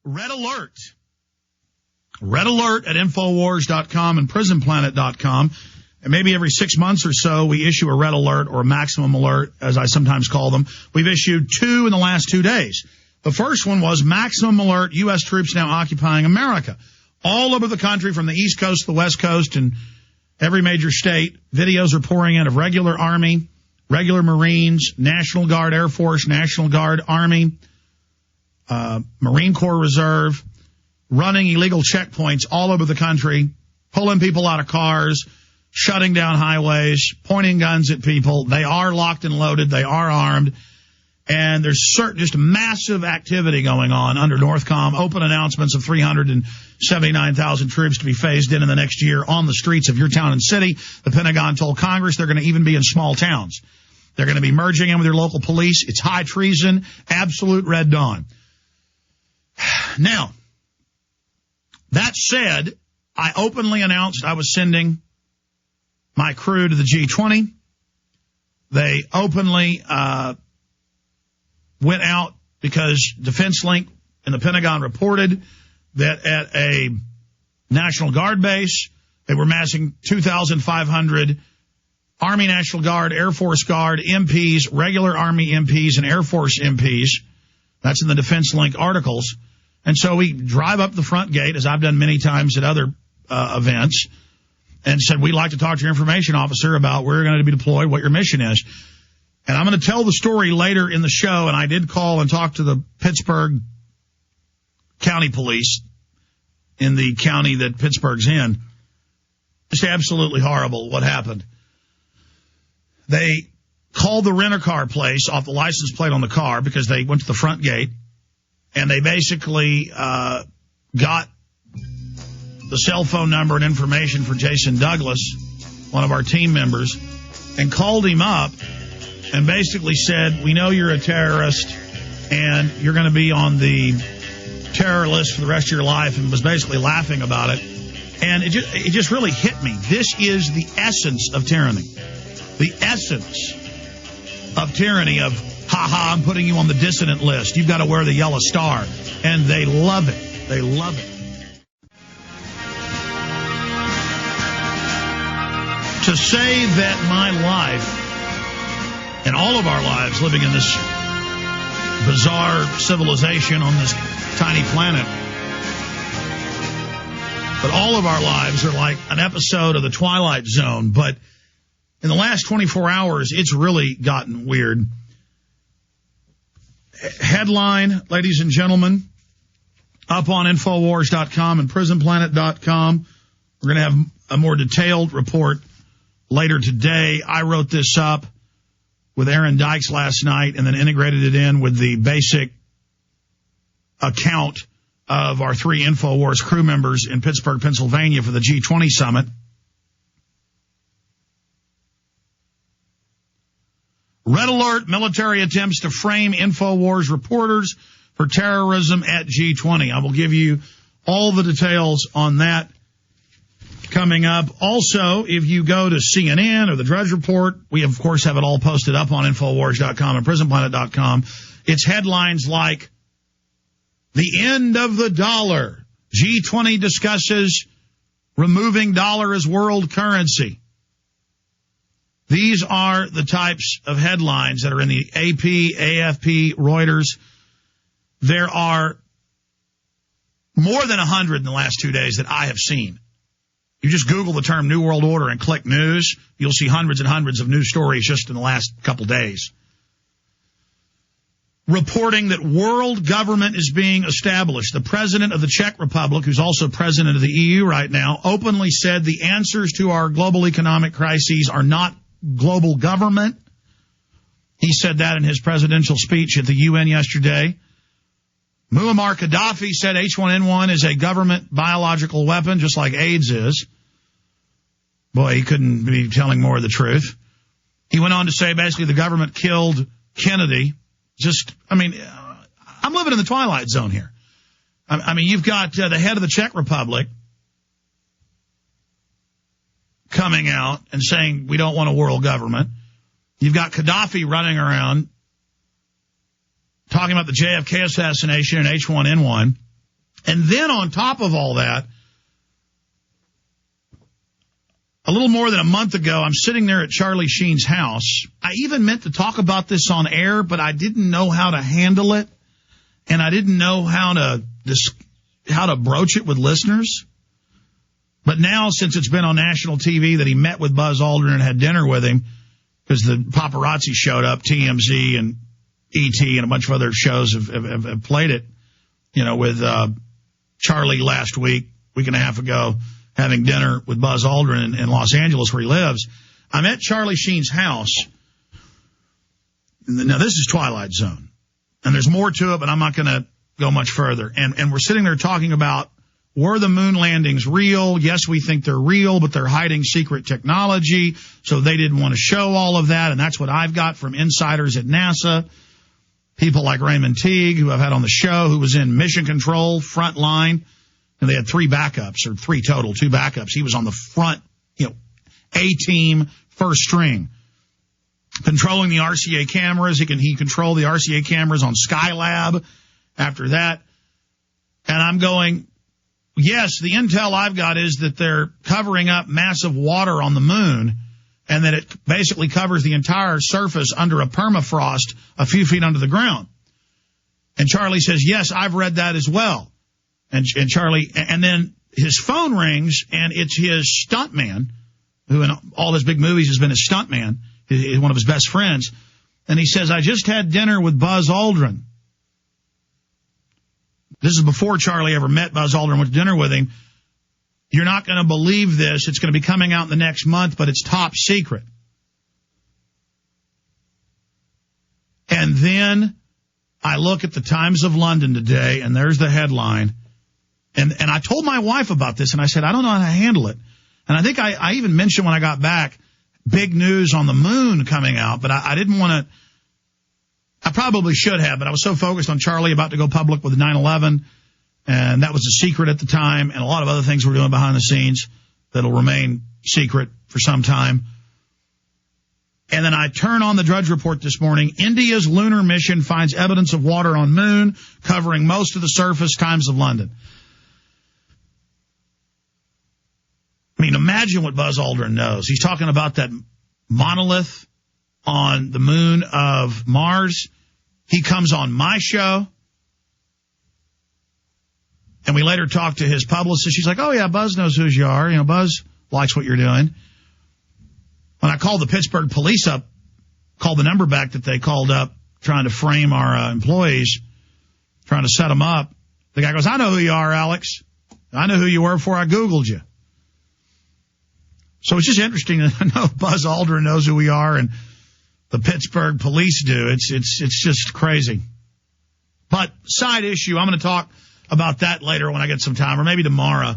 Red Alert. Red Alert at Infowars.com and PrisonPlanet.com. And maybe every 6 months or so, we issue a Red Alert or a Maximum Alert, as I sometimes call them. We've issued 2 in the last 2 days. The first one was Maximum Alert, U.S. troops now occupying America. All over the country, from the East Coast to the West Coast and every major state, videos are pouring in of regular Army, regular Marines, National Guard, Air Force, National Guard, Army, Marine Corps Reserve, running illegal checkpoints all over the country, pulling people out of cars, shutting down highways, pointing guns at people. They are locked and loaded. They are armed. And there's just massive activity going on under NORTHCOM. Open announcements of 379,000 troops to be phased in the next year on the streets of your town and city. The Pentagon told Congress they're going to even be in small towns. They're going to be merging in with your local police. It's high treason, absolute red dawn. Now, that said, I openly announced I was sending my crew to the G20. They openly went out because Defense Link and the Pentagon reported that at a National Guard base, they were massing 2,500 Army National Guard, Air Force Guard, MPs, regular Army MPs, and Air Force MPs. That's in the Defense Link articles. And so we drive up the front gate, as I've done many times at other events, and said, we'd like to talk to your information officer about where you're going to be deployed, what your mission is. And I'm going to tell the story later in the show, and I did call and talk to the Pittsburgh County Police in the county that Pittsburgh's in. It's absolutely horrible what happened. They called the rent-a-car place off the license plate on the car because they went to the front gate, and they basically got the cell phone number and information for Jason Douglas, one of our team members, and called him up and basically said, we know you're a terrorist and you're going to be on the terror list for the rest of your life, and was basically laughing about it. And it just really hit me. This is the essence of tyranny. The essence of tyranny of, ha-ha, I'm putting you on the dissident list. You've got to wear the yellow star. And they love it. They love it. To say that my life and all of our lives living in this bizarre civilization on this tiny planet, but all of our lives are like an episode of The Twilight Zone. But in the last 24 hours, it's really gotten weird. Headline, ladies and gentlemen, up on Infowars.com and PrisonPlanet.com. We're going to have a more detailed report later today. I wrote this up with Aaron Dykes last night and then integrated it in with the basic account of our 3 Infowars crew members in Pittsburgh, Pennsylvania for the G20 summit. Red alert, military attempts to frame Infowars reporters for terrorism at G20. I will give you all the details on that coming up. Also, if you go to CNN or the Drudge Report, we, of course, have it all posted up on Infowars.com and PrisonPlanet.com. It's headlines like, the end of the dollar. G20 discusses removing dollar as world currency. These are the types of headlines that are in the AP, AFP, Reuters. There are more than 100 in the last 2 days that I have seen. You just Google the term New World Order and click news. You'll see hundreds and hundreds of news stories just in the last couple days, reporting that world government is being established. The president of the Czech Republic, who's also president of the EU right now, openly said the answers to our global economic crises are not global government. He said that in his presidential speech at the UN yesterday. Muammar Gaddafi said H1N1 is a government biological weapon, just like AIDS is. Boy, he couldn't be telling more of the truth. He went on to say basically the government killed Kennedy. I'm living in the Twilight Zone here. I mean, you've got the head of the Czech Republic coming out and saying we don't want a world government. You've got Gaddafi running around talking about the JFK assassination and H1N1. And then on top of all that, a little more than a month ago, I'm sitting there at Charlie Sheen's house. I even meant to talk about this on air, but I didn't know how to handle it, and I didn't know how to broach it with listeners. But now, since it's been on national TV that he met with Buzz Aldrin and had dinner with him, because the paparazzi showed up, TMZ and E.T. and a bunch of other shows have played it, with Charlie last week and a half ago, having dinner with Buzz Aldrin in Los Angeles where he lives. I'm at Charlie Sheen's house. Now, this is Twilight Zone, and there's more to it, but I'm not going to go much further. And we're sitting there talking about, were the moon landings real? Yes, we think they're real, but they're hiding secret technology, so they didn't want to show all of that, and that's what I've got from insiders at NASA, people like Raymond Teague, who I've had on the show, who was in Mission Control, front line, and they had 3 backups, or 3 total, 2 backups. He was on the front, A-team, first string, controlling the RCA cameras. He controlled the RCA cameras on Skylab after that. And I'm going, yes, the intel I've got is that they're covering up massive water on the moon, and that it basically covers the entire surface under a permafrost a few feet under the ground. And Charlie says, yes, I've read that as well. And Charlie, and then his phone rings, and it's his stuntman, who in all his big movies has been his stuntman, one of his best friends. And he says, I just had dinner with Buzz Aldrin. This is before Charlie ever met Buzz Aldrin, went to dinner with him. You're not going to believe this. It's going to be coming out in the next month, but it's top secret. And then I look at the Times of London today, and there's the headline. And I told my wife about this, and I said, I don't know how to handle it. And I think I even mentioned when I got back, big news on the moon coming out, but I didn't want to. I probably should have, but I was so focused on Charlie about to go public with 9/11, and that was a secret at the time, and a lot of other things we're doing behind the scenes that'll remain secret for some time. And then I turn on the Drudge Report this morning. India's lunar mission finds evidence of water on moon, covering most of the surface, Times of London. I mean, imagine what Buzz Aldrin knows. He's talking about that monolith on the moon of Mars. He comes on my show, and we later talked to his publicist. She's like, oh, yeah, Buzz knows who you are. Buzz likes what you're doing. When I called the Pittsburgh police up, called the number back that they called up trying to frame our employees, trying to set them up, the guy goes, I know who you are, Alex. I know who you were before I Googled you. So it's just interesting to know Buzz Aldrin knows who we are and the Pittsburgh police do. It's just crazy. But side issue, I'm going to talk about that later when I get some time, or maybe tomorrow.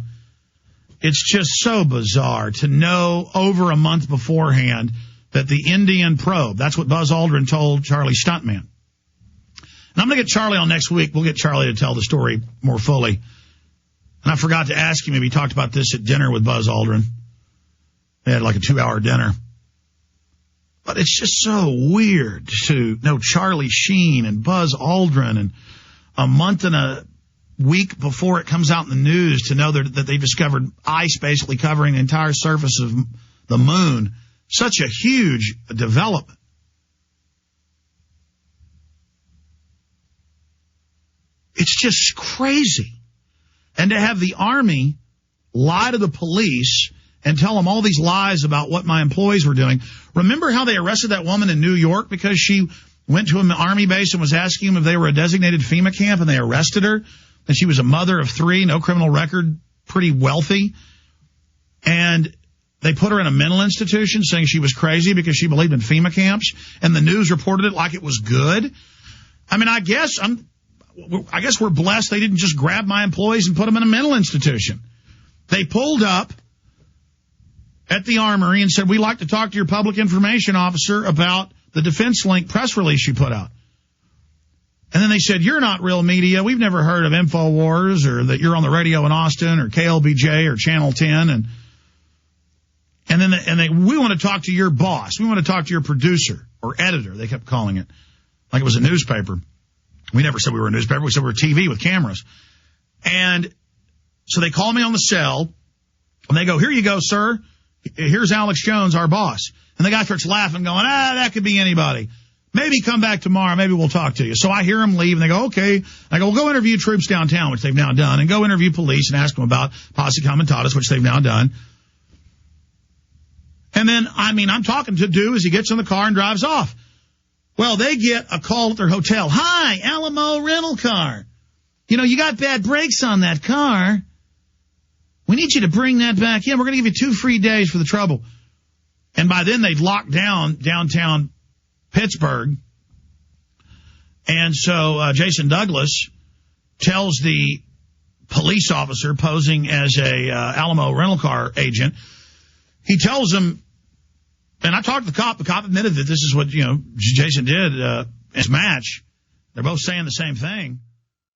It's just so bizarre to know over a month beforehand that the Indian probe, that's what Buzz Aldrin told Charlie Stuntman. And I'm going to get Charlie on next week. We'll get Charlie to tell the story more fully. And I forgot to ask him if he talked about this at dinner with Buzz Aldrin. They had like a 2-hour dinner. But it's just so weird to know Charlie Sheen and Buzz Aldrin, and a month and a week before it comes out in the news to know that they discovered ice basically covering the entire surface of the moon. Such a huge development. It's just crazy. And to have the Army lie to the police and tell them all these lies about what my employees were doing. Remember how they arrested that woman in New York because she went to an Army base and was asking them if they were a designated FEMA camp, and they arrested her? And she was a mother of 3, no criminal record, pretty wealthy. And they put her in a mental institution saying she was crazy because she believed in FEMA camps. And the news reported it like it was good. I mean, I guess we're blessed they didn't just grab my employees and put them in a mental institution. They pulled up at the Armory and said, we'd like to talk to your public information officer about the Defense Link press release you put out. And then they said, you're not real media. We've never heard of Infowars, or that you're on the radio in Austin, or KLBJ, or Channel 10. And then we want to talk to your boss. We want to talk to your producer or editor. They kept calling it like it was a newspaper. We never said we were a newspaper. We said we were TV with cameras. And so they call me on the cell, and they go, here you go, sir. Here's Alex Jones, our boss. And the guy starts laughing, going, that could be anybody. Maybe come back tomorrow. Maybe we'll talk to you. So I hear them leave, and they go, okay. I go, well, go interview troops downtown, which they've now done, and go interview police and ask them about posse comitatus, which they've now done. And then, I'm talking to Du as he gets in the car and drives off. Well, they get a call at their hotel. Hi, Alamo rental car. You got bad brakes on that car. We need you to bring that back in. We're going to give you 2 free days for the trouble. And by then, they'd locked down downtown Pittsburgh. And so Jason Douglas tells the police officer posing as a Alamo rental car agent, he tells him, and I talked to the cop admitted that this is what, Jason did, his match. They're both saying the same thing.